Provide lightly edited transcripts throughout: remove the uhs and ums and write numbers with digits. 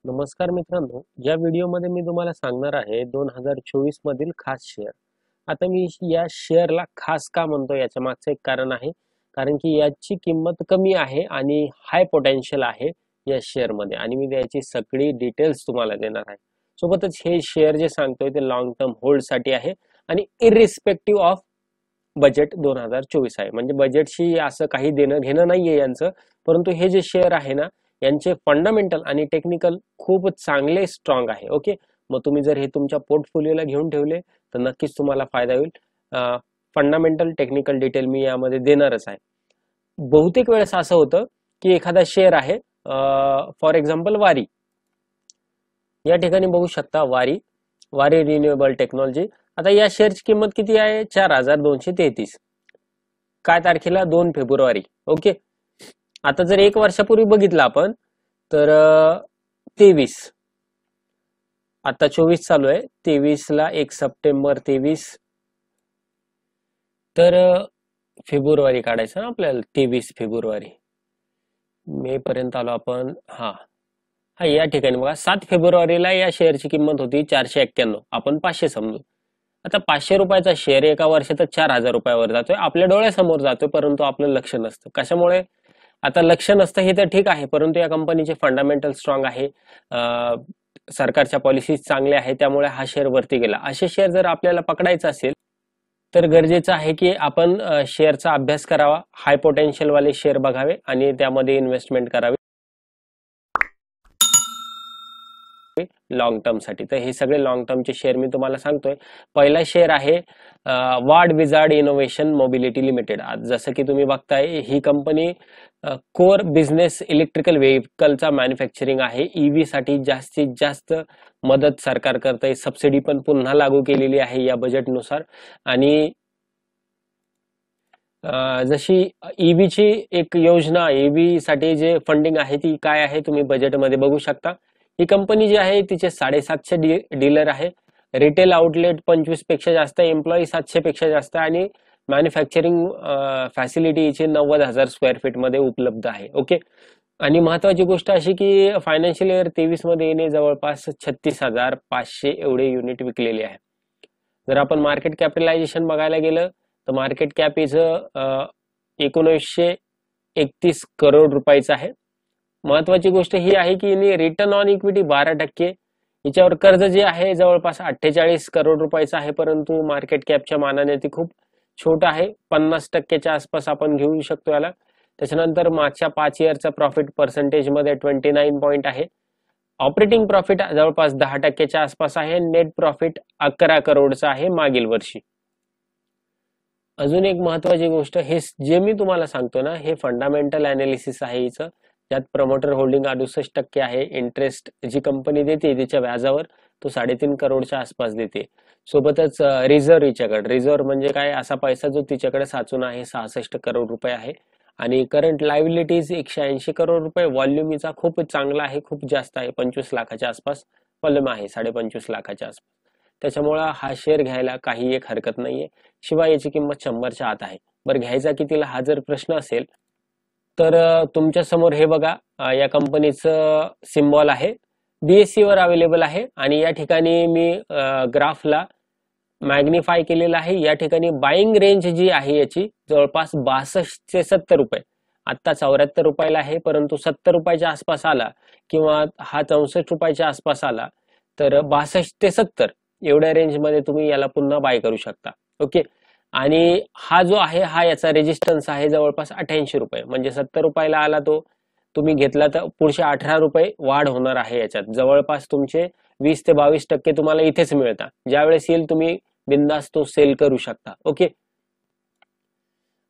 नमस्कार मित्रांनो, या व्हिडिओमध्ये मी तुम्हाला सांगणार आहे 2024 मधील खास शेअर. आता मी या शेअरला खास का म्हणतो याच्या मागचं एक कारण आहे. कारण की याची किंमत कमी आहे आणि हाय पोटेन्शियल आहे या शेअरमध्ये आणि मी याची सगळी डिटेल्स तुम्हाला देणार आहे. सोबतच हे शेअर जे सांगतोय ते लॉंग टर्म होल्डसाठी आहे आणि इरिस्पेक्टिव्ह ऑफ बजेट 2024 आहे. म्हणजे बजेटशी असं काही देणं घेणं नाहीये यांचं, परंतु हे जे शेअर आहे ना यांचे फंडामेंटल आणि टेक्निकल खूप चांगले स्ट्रॉंग आहे. ओके, मग तुम्ही जर हे तुमच्या पोर्टफोलिओला घेऊन ठेवले तर नक्कीच तुम्हाला फायदा होईल. फंडामेंटल टेक्निकल डिटेल मी यामध्ये देणारच आहे. बहुतेक वेळेस असं होतं की एखादा शेअर आहे, फॉर एक्झाम्पल वारी. या ठिकाणी बघू शकता वारी वारी रिन्युएबल टेक्नॉलॉजी. आता या शेअरची किंमत किती आहे? 4233. काय तारखेला? 2 फेब्रुवारी. ओके, आता जर एक वर्षापूर्वी बघितलं आपण तर 23, आता 24 चालू आहे, 23ला 1 सप्टेंबर 23, तर फेब्रुवारी काढायचं ना आपल्याला. 23 फेब्रुवारी, मे पर्यंत आलो आपण. हा हा या ठिकाणी बघा 7 फेब्रुवारीला या शेअरची किंमत होती 491. आपण 500 समजू. आता 500 रुपयाचा शेअर एका वर्षातच 4000 रुपयावर जातोय, आपल्या डोळ्यासमोर जातोय, परंतु आपलं लक्ष नसतं. कशामुळे? आता लक्ष नसतं हे तर ठीक आहे, परंतु या कंपनीचे फंडामेंटल स्ट्रॉंग आहे, सरकारच्या पॉलिसीज चांगल्या आहे, त्यामुळे हा शेअर वरती गेला. असे शेअर जर आपल्याला पकडायचा असेल तर गरजेचं आहे की आपण शेअरचा अभ्यास करावा, हाय पोटेन्शियल वाले शेअर बघावे आणि त्यामध्ये इन्व्हेस्टमेंट करावी लॉंग टर्म साठी. तर हे सगळे लॉंग टर्मचे शेअर मी तुम्हाला सांगतोय. पहिला शेअर आहे वाड विजार्ड इनोव्हेशन मोबिलिटी लिमिटेड. जसं की तुम्ही बघताय ही कंपनी कोर बिझनेस इलेक्ट्रिकल व्हेकलचा मॅन्युफॅक्चरिंग आहे. ईव्ही साठी जास्तीत जास्त मदत सरकार करतंय, सबसिडी पण पुन्हा लागू केलेली आहे या बजेटनुसार. आणि जशी ईव्हीची एक योजना, ईव्ही साठी जे फंडिंग आहे ती काय आहे तुम्ही बजेटमध्ये बघू शकता. ही कंपनी जी आहे तिचे 750 डीलर आहे, रिटेल आउटलेट 25 पेक्षा जास्त, एम्प्लॉई 700 पेक्षा जास्त आणि मॅन्युफॅक्चरिंग फॅसिलिटीचे 90,000 स्क्वेअर फीट मध्ये उपलब्ध आहे. ओके, आणि महत्वाची गोष्ट अशी की फायनान्शियल इयर 23 मध्ये येणे जवळपास 36,500 एवढे युनिट विकलेले आहे. जर आपण मार्केट कॅपिटलायझेशन बघायला गेलं तर मार्केट कॅप इज 1931 करोड रुपयाचं आहे. महत्वाची गोष्ट ही आहे की रिटर्न ऑन इक्विटी 12%, हिच्यावर कर्ज जे आहे जवळपास 48 करोड रुपयाचं आहे, परंतु मार्केट कॅपच्या मानाने ती खूप छोट आहे. 50%च्या आसपास आपण घेऊ शकतो याला. त्याच्यानंतर मागच्या 5 इयरचा प्रॉफिट पर्सेंटेज मध्ये 29 पॉईंट आहे. ऑपरेटिंग प्रॉफिट जवळपास 10%च्या आसपास आहे. नेट प्रॉफिट 11 करोडचा आहे मागील वर्षी. अजून एक महत्वाची गोष्ट, हे जे मी तुम्हाला सांगतो ना हे फंडामेंटल अनालिसिस आहे हिचं, ज्यात प्रमोटर होल्डिंग 68% आहे. इंटरेस्ट जी कंपनी देते तिच्या व्याजावर तो 3.5 करोडच्या आसपास देते. सोबतच रिझर्व्ह हिच्याकडे, रिझर्व्ह म्हणजे काय, असा पैसा जो तिच्याकडे साचून आहे 66 करोड रुपये आहे. आणि करंट लायबिलिटीज 180 करोड रुपये. व्हॉल्यूम हिचा खूप चांगला आहे, खूप जास्त आहे, 25 लाखाच्या आसपास व्हॉल्यूम आहे, 25.5 लाखाच्या आसपास. त्याच्यामुळे हा शेअर घ्यायला काही एक हरकत नाहीये. शिवाय याची किंमत 100च्या आत आहे. बरं, घ्यायचा कितीला हा जर प्रश्न असेल तर तुमच्या समोर हे बघा, या कंपनीचं सिम्बॉल आहे, बीएससी वर अवेलेबल आहे. आणि या ठिकाणी मी ग्राफला मॅग्निफाय केलेला आहे. या ठिकाणी बाईंग रेंज जी आहे याची जवळपास 62 ते 70 रुपये. आता 74 रुपयाला आहे, परंतु 70 रुपयाच्या आसपास आला किंवा हा 64 रुपयाच्या आसपास आला तर 62 ते 70 एवढ्या रेंजमध्ये तुम्ही याला पुन्हा बाय करू शकता. ओके, आणि हा जो आहे हा याचा रेजिस्टन्स आहे जवळपास 88 रुपये. म्हणजे 70 रुपयाला आला तो तुम्ही घेतला तर पुढचे 18 रुपये वाढ होणार आहे याच्यात. जवळपास तुमचे 20 ते 22% तुम्हाला इथेच मिळतात. ज्यावेळेस येईल तुम्ही बिंदास तो सेल करू शकता. ओके,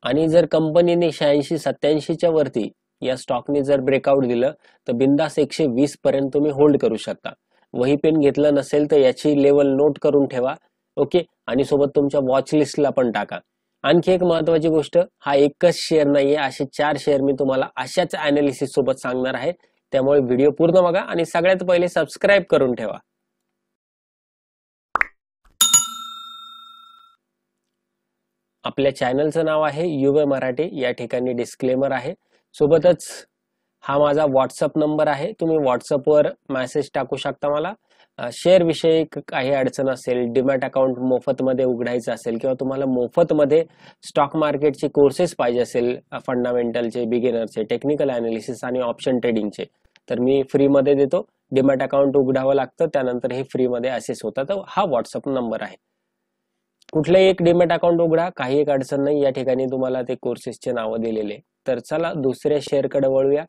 आणि जर कंपनीने 86-87च्या वरती या स्टॉकने जर ब्रेकआउट दिलं तर बिंदास 120 पर्यंत तुम्ही होल्ड करू शकता. वही पेन घेतलं नसेल तर याची लेवल नोट करून ठेवा. ओके, आणि सोबत तुमच्या वॉच लिस्टला पण टाका. आणखी एक महत्वाची गोष्ट, हा एकच शेअर नाहीये, असे 4 शेअर मी तुम्हाला अशाच अनालिसिस सोबत सांगणार आहे. त्यामुळे व्हिडिओ पूर्ण बघा आणि सगळ्यात पहिले सबस्क्राईब करून ठेवा. आपल्या चॅनलचं नाव आहे युवे मराठी. या ठिकाणी डिस्क्लेमर आहे. सोबतच हा माझा व्हॉट्सअप नंबर आहे, तुम्ही व्हॉट्सअपवर मेसेज टाकू शकता मला. शेअर विषयी काही अडचण असेल, डीमॅट अकाउंट मोफत मध्ये उघडायचं असेल किंवा तुम्हाला मोफत मध्ये स्टॉक मार्केटचे कोर्सेस पाहिजे असेल, फंडामेंटलचे, बिगिनरचे, टेक्निकल अनालिसिस आणि ऑप्शन ट्रेडिंगचे, तर मी फ्री मध्ये देतो. डीमॅट अकाउंट उघडावं लागतं, त्यानंतर हे फ्री मध्ये असेस होतात. तर हा व्हॉट्सअप नंबर आहे. कुठलंही एक डीमॅट अकाउंट उघडा, काही एक अडचण नाही. या ठिकाणी तुम्हाला ते कोर्सेसचे नावं दिलेले. तर चला दुसऱ्या शेअरकडे वळूया.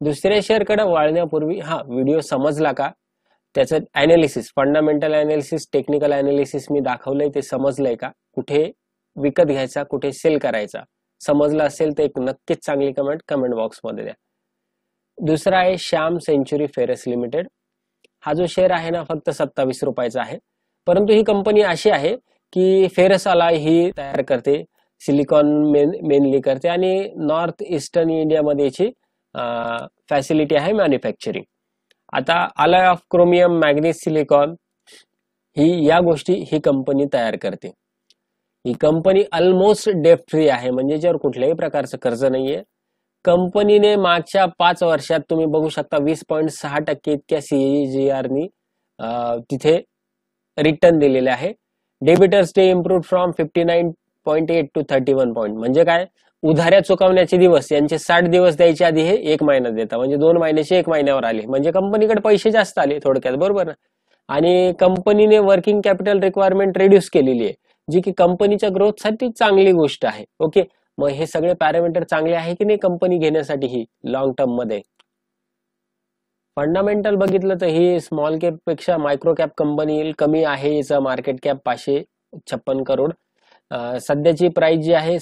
दुसऱ्या शेअरकडे वळण्यापूर्वी हा व्हिडिओ समजला का, त्याचं analysis, fundamental analysis, technical analysis मी दाखवलंय, ते समजलंय का? कुठे विकत घ्यायचा, कुठे सेल करायचा, समजलं असेल तर एक नक्कीच चांगली कमेंट बॉक्समध्ये द्या. दुसरा आहे श्याम सेंचुरी फेरस लिमिटेड. हा जो शेअर आहे ना, फक्त 27 रुपयाचा आहे. परंतु ही कंपनी अशी आहे की फेरस अलाय ही तयार करते, सिलिकॉन मेनली करते आणि नॉर्थ ईस्टर्न इंडियामध्ये याची फॅसिलिटी आहे मॅन्युफॅक्चरिंग. आता अलाय ऑफ क्रोमियम, मॅग्नीज, सिलिकॉन या गोष्टी ही कंपनी तयार करते. ही कंपनी ऑलमोस्ट डेप्ट फ्री आहे, म्हणजे ज्यावर कुठल्याही प्रकारचं कर्ज नाहीये. कंपनीने मागच्या 5 वर्षात तुम्ही बघू शकता 20.6% इतक्या CAGR नी तिथे रिटर्न दिलेले आहे. Debtors day improved from 59.8 to 31 point. म्हणजे काय, उधाऱ्या चुकवण्याचे दिवस यांचे 60 दिवस द्यायचे आधी हे 1 महिना देता, म्हणजे 2 महिन्याचे 1 महिन्यावर आले, म्हणजे कंपनीकडे पैसे जास्त आले थोडक्यात, बरोबर ना. आणि कंपनीने वर्किंग कॅपिटल रिक्वायरमेंट रिड्यूस केलेली आहे, जी की कंपनीच्या ग्रोथसाठी चांगली गोष्ट आहे. ओके, मग हे सगळे पॅरामीटर चांगले आहे की नाही कंपनी घेण्यासाठी ही लॉंग टर्म मध्ये. फंडामेंटल बघितलं तर ही स्मॉल कॅप पेक्षा मायक्रो कॅप कंपनी कमी आहे. याचा मार्केट कॅप 556 करोड. सध्याची प्राइस जी आहे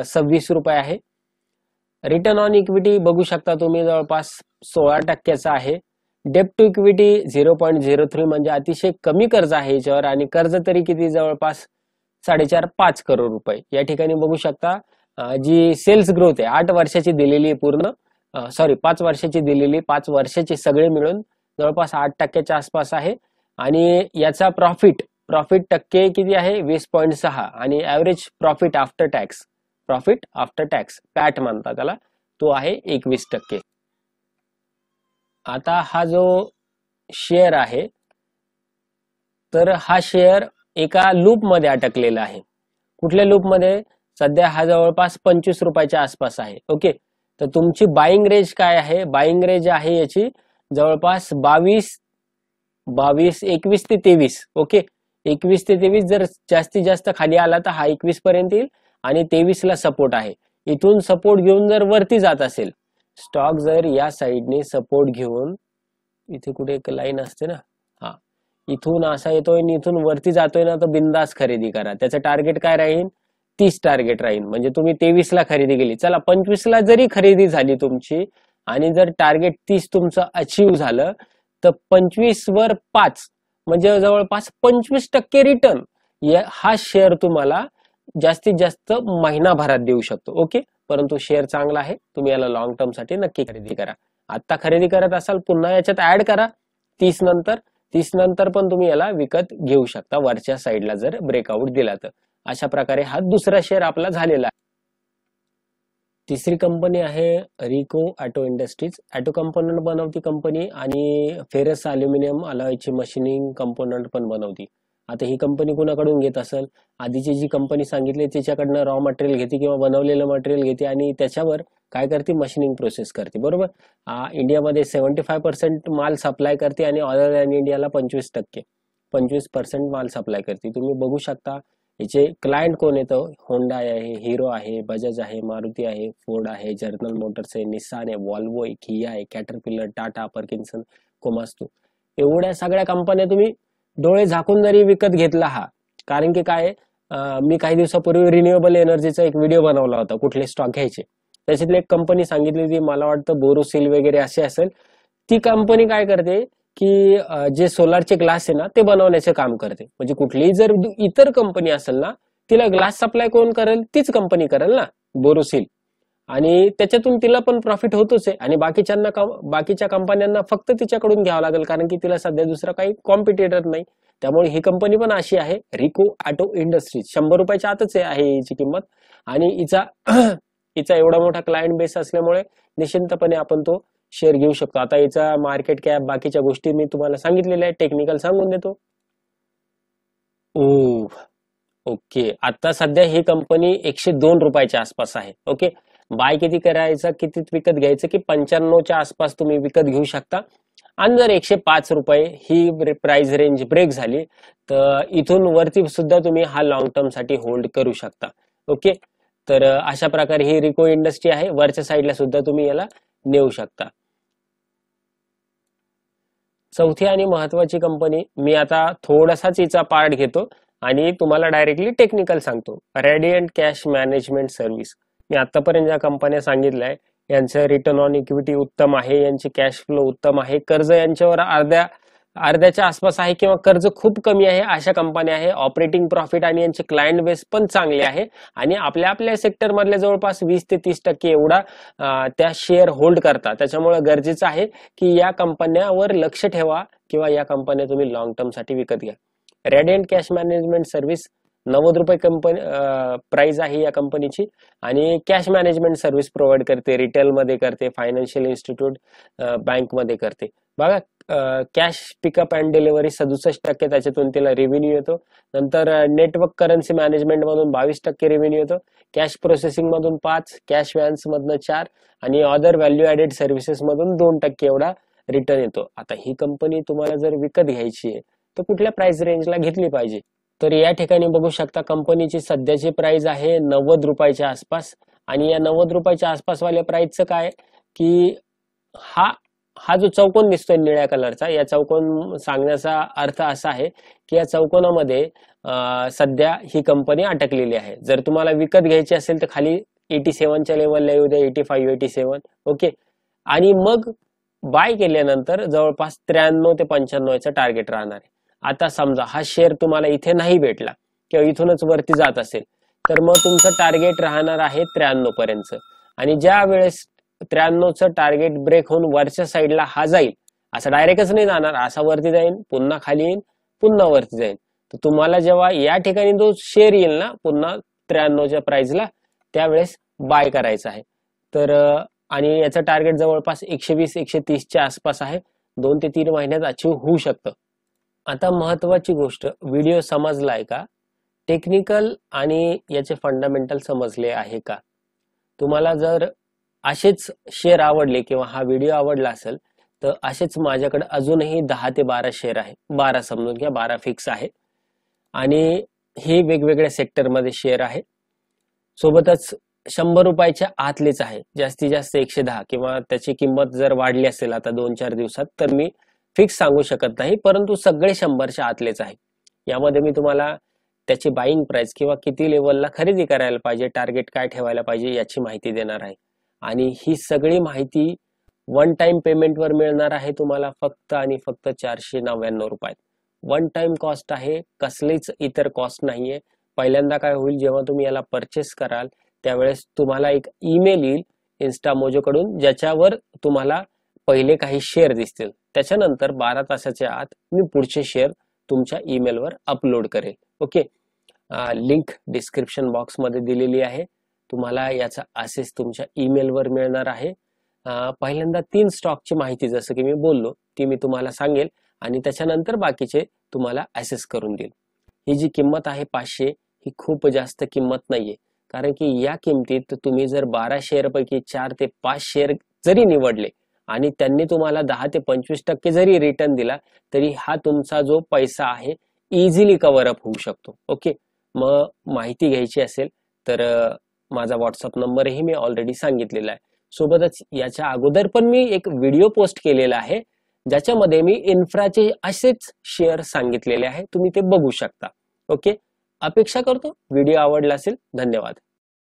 26 रुपये आहे. रिटर्न ऑन इक्विटी बघू शकता तुम्ही जवळपास 16% आहे. डेप्ट टू इक्विटी 0.03, म्हणजे अतिशय कमी कर्ज आहे याच्यावर. आणि कर्ज तरी किती, जवळपास 4.5 करोड रुपये. या ठिकाणी बघू शकता जी सेल्स ग्रोथ आहे 8 वर्षाची दिलेली पूर्ण, 5 वर्षाची दिलेली, 5 वर्षाचे सगळे मिळून जवळपास 8% आसपास आहे. आणि याचा प्रॉफिट टक्के किती आहे, 20.6. आणि ऍव्हरेज प्रॉफिट आफ्टर टॅक्स पॅट म्हणतात त्याला, तो आहे 21%. आता हा जो शेअर आहे, तर हा शेअर एका लूप मध्ये अटकलेला आहे. कुठल्या लूप मध्ये, सध्या हा जवळपास 25 रुपयाच्या आसपास आहे. ओके, तर तुमची बाईंग रेंज काय आहे, बाईंग रेंज आहे याची जवळपास 21 ते 23. ओके, 21 ते 23. जर जास्तीत जास्त खाली आला तर हा 21 पर्यंत येईल आणि 23 ला सपोर्ट आहे. इथून सपोर्ट घेऊन जर वरती जात असेल स्टॉक, जर या साईडने सपोर्ट घेऊन, इथे कुठे एक लाईन असते ना, हा, इथून असा येतोय आणि इथून वरती जातोय ना, तर बिंदास खरेदी करा. त्याचं टार्गेट काय राहील, 30 टार्गेट राहील. म्हणजे तुम्ही 23 ला खरेदी केली, चला 25 ला जरी खरेदी झाली तुमची आणि जर टार्गेट 30 तुमचं अचीव झालं, तर 25 वर 5, म्हणजे जवळपास 25% रिटर्न हा शेअर तुम्हाला जास्तीत जास्त महिनाभरात देऊ शकतो. ओके, परंतु शेअर चांगला आहे, तुम्ही याला लॉंग टर्म साठी नक्की खरेदी करा. आता खरेदी करत असाल, पुन्हा याच्यात ऍड करा 30 नंतर पण तुम्ही याला विकत घेऊ शकता, वरच्या साईडला जर ब्रेकआउट दिला तर. अशा प्रकारे हा दुसरा शेअर आपला झालेला आहे. तिसरी कंपनी आहे Rico auto industries. Auto component बनवती कंपनी आणि फेरस अल्युमिनियम अलॉयची मशीनिंग कंपोनंट पण बनवती. आता ही कंपनी कुणाकडून घेत असेल, आधीची जी कंपनी सांगितली त्याच्याकडनं रॉ मटेरियल घेते किंवा बनवलेलं मटेरियल घेते आणि त्याच्यावर काय करते, मशीनिंग प्रोसेस करते, बरोबर. इंडियामध्ये 75% माल सप्लाय करते आणि ऑल दॅन इंडियाला 25% माल सप्लाय करते. तुम्ही बघू शकता याचे क्लायंट कोण येतं, होंडा आहे, हिरो आहे, बजाज आहे, मारुती आहे, फोर्ड आहे, जनरल मोटर्स आहे, निसान आहे, वॉल्वो आहे, किया आहे, कॅटरपिलर, टाटा, पर्किन्सन, कोमास्तू, एवढ्या सगळ्या कंपन्या तुम्ही डोळे झाकून जरी विकत घेतला हा. कारण की काय, मी काही दिवसापूर्वी रिन्युएबल एनर्जीचा एक व्हिडिओ बनवला होता, कुठले स्टॉक घ्यायचे. त्याच्यातली एक कंपनी सांगितली ती, मला वाटतं बोरोसिल वगैरे असे असेल. ती कंपनी काय करते की जे सोलारचे ग्लास आहे ना, ते बनवण्याचे काम करते. म्हणजे कुठलीही जर इतर कंपनी असेल ना, तिला ग्लास सप्लाय कोण करेल, तीच कंपनी करेल ना, बोरोसिल. आणि त्याच्यातून तिला पण प्रॉफिट होतोच आहे. आणि बाकीच्या कंपन्यांना फक्त तिच्याकडून घ्यावं लागेल, कारण की तिला सध्या दुसरा काही कॉम्पिटिटर नाही. त्यामुळे ही कंपनी पण अशी आहे, रिको ऑटो इंडस्ट्रीज. 100 रुपयाच्या आतच आहे हिची किंमत. आणि हिचा हिचा एवढा मोठा क्लायंट बेस असल्यामुळे निश्चिंतपणे आपण तो शेअर घेऊ शकतो. आता याचा मार्केट कॅप बाकीच्या गोष्टी मी तुम्हाला सांगितलेल्या आहे, टेक्निकल सांगून देतो. ओके, आता सध्या ही कंपनी 102 रुपयाच्या आसपास आहे. ओके, बाय किती करायचं, किती विकत घ्यायचं की 95च्या आसपास तुम्ही विकत घेऊ शकता. आणि जर 105 रुपये ही प्राइस रेंज ब्रेक झाली तर इथून वरती सुद्धा तुम्ही हा लॉंग टर्म साठी होल्ड करू शकता. ओके, तर अशा प्रकारे ही रिको इंडस्ट्री आहे. वरच्या साईडला सुद्धा तुम्ही याला नेऊ शकता. चौथी आणि महत्वाची कंपनी, मी आता थोडासाच हिचा पार्ट घेतो आणि तुम्हाला डायरेक्टली टेक्निकल सांगतो. Radiant Cash Management Service. मी आतापर्यंत ज्या कंपन्या सांगितल्या आहे यांचं रिटर्न ऑन इक्विटी उत्तम आहे, यांची कॅश फ्लो उत्तम आहे, कर्ज यांच्यावर अर्ध्याच्या आसपास आहे किंवा कर्ज खूप कमी आहे अशा कंपन्या आहे. ऑपरेटिंग प्रॉफिट आणि यांचे क्लायंट बेस पण चांगले आहे आणि आपल्या सेक्टर मधले जवळपास 20 ते 30% एवढा त्या शेअर होल्ड करतात. त्याच्यामुळे गरजेचं आहे की या कंपन्यावर लक्ष ठेवा किंवा या कंपन्या तुम्ही लॉंग टर्म साठी विकत घ्या. रेडियंट कॅश मॅनेजमेंट सर्व्हिस 90 रुपये कंपनी प्राइस आहे या कंपनीची आणि कॅश मॅनेजमेंट सर्व्हिस प्रोव्हाइड करते. रिटेलमध्ये करते, फायनान्शियल इन्स्टिट्यूट, बँकमध्ये करते. बघा, कॅश पिकअप अँड डिलिव्हरी 67% त्याच्यातून तिला रेव्हेन्यू येतो. नंतर नेटवर्क करन्सी मॅनेजमेंट मधून 22% रेव्हेन्यू येतो. कॅश प्रोसेसिंग मधून 5%, कॅश व्हॅन्स मधून 4% आणि अदर व्हॅल्यू ऍडेड सर्व्हिसेस मधून 2% एवढा रिटर्न येतो. आता ही कंपनी तुम्हाला जर विकत घ्यायची आहे तर कुठल्या प्राइस रेंजला घेतली पाहिजे, तर या ठिकाणी बघू शकता कंपनीची सध्याची प्राइस आहे 90 रुपयाच्या आसपास. आणि या 90 रुपयाच्या आसपासवाल्या प्राइसचं काय की हा जो चौकोन दिसतोय निळ्या कलरचा, या चौकोन सांगण्याचा अर्थ असा आहे की या चौकोनामध्ये सध्या ही कंपनी अटकलेली आहे. जर तुम्हाला विकत घ्यायची असेल तर खाली 87च्या लेवलला येऊ द्या, 85, 87. ओके, आणि मग बाय केल्यानंतर जवळपास 93 ते 95 याचं टार्गेट राहणार आहे. आता समजा हा शेअर तुम्हाला इथे नाही भेटला किंवा इथूनच वरती जात असेल तर मग तुमचं टार्गेट राहणार आहे 93 पर्यंत. आणि ज्या वेळेस 93चं टार्गेट ब्रेक होऊन वरच्या साईडला हा जाईल, असं डायरेक्टच नाही जाणार, असा वरती जाईल, पुन्हा खाली येईल, पुन्हा वरती जाईल. तर तुम्हाला जेव्हा या ठिकाणी तो शेअर येईल ना पुन्हा 93च्या प्राइसला, त्यावेळेस बाय करायचा आहे. तर आणि याचं टार्गेट जवळपास 120-130च्या आसपास आहे. 2 ते 3 महिन्यात अचीव होऊ शकतं. आता महत्वाची गोष्ट, व्हिडिओ समजलाय का? टेक्निकल आणि याचे फंडामेंटल समजले आहे का? तुम्हाला जर असेच शेअर आवडले किंवा हा व्हिडिओ आवडला असेल तर असेच माझ्याकडे अजूनही 10 ते 12 शेअर आहे. 12 समजून घ्या, 12 फिक्स आहे आणि हे वेगवेगळ्या सेक्टरमध्ये शेअर आहे. सोबतच 100 रुपयाच्या आतलेच आहे, जास्तीत जास्त 110 किंवा त्याची किंमत जर वाढली असेल आता 2-4 दिवसात तर मी फिक्स सांगू शकत नाही, परंतु सगळे 100च्या आतलेच आहे. यामध्ये मी तुम्हाला त्याची बाईंग प्राइस किंवा किती लेवलला खरेदी करायला पाहिजे, टार्गेट काय ठेवायला पाहिजे याची माहिती देणार आहे. आणि ही सगळी माहिती वन टाइम पेमेंटवर मिळणार आहे तुम्हाला फक्त आणि फक्त 499 रुपयात. वन टाइम कॉस्ट आहे, कसलीच इतर कॉस्ट नाहीये. पहिल्यांदा काय होईल, जेव्हा तुम्ही याला परचेस कराल त्यावेळेस तुम्हाला एक ईमेल येईल इन्स्टामोजो कडून, ज्याच्यावर तुम्हाला पहिले काही शेअर दिसतील. त्याच्यानंतर 12 तासाच्या आत मी पुढचे शेअर तुमच्या ईमेलवर अपलोड करेल. ओके, लिंक डिस्क्रिप्शन बॉक्स मध्ये दिलेली आहे. तुम्हाला याचा असेस तुमच्या ईमेलवर मिळणार आहे. पहिल्यांदा 3 स्टॉकची माहिती जसं की मी बोललो ती मी तुम्हाला सांगेल आणि त्याच्यानंतर बाकीचे तुम्हाला असेस करून देईल. ही जी किंमत आहे 500 ही खूप जास्त किंमत नाहीये, कारण की या किमतीत तुम्ही जर 12 शेअर पैकी 4 ते 5 शेअर जरी निवडले आणि त्यांनी तुम्हाला 10 ते 25% जरी रिटर्न दिला तरी हा तुमचा जो पैसा आहे इझिली कव्हर अप होऊ शकतो. ओके, मग माहिती घ्यायची असेल तर माझा व्हॉट्सअप नंबरही मी ऑलरेडी सांगितलेला आहे. सोबतच याच्या अगोदर पण मी एक व्हिडिओ पोस्ट केलेला आहे ज्याच्यामध्ये मी इन्फ्राचे असेच शेअर सांगितलेले आहे, तुम्ही ते बघू शकता. ओके, अपेक्षा करतो व्हिडिओ आवडला असेल. धन्यवाद.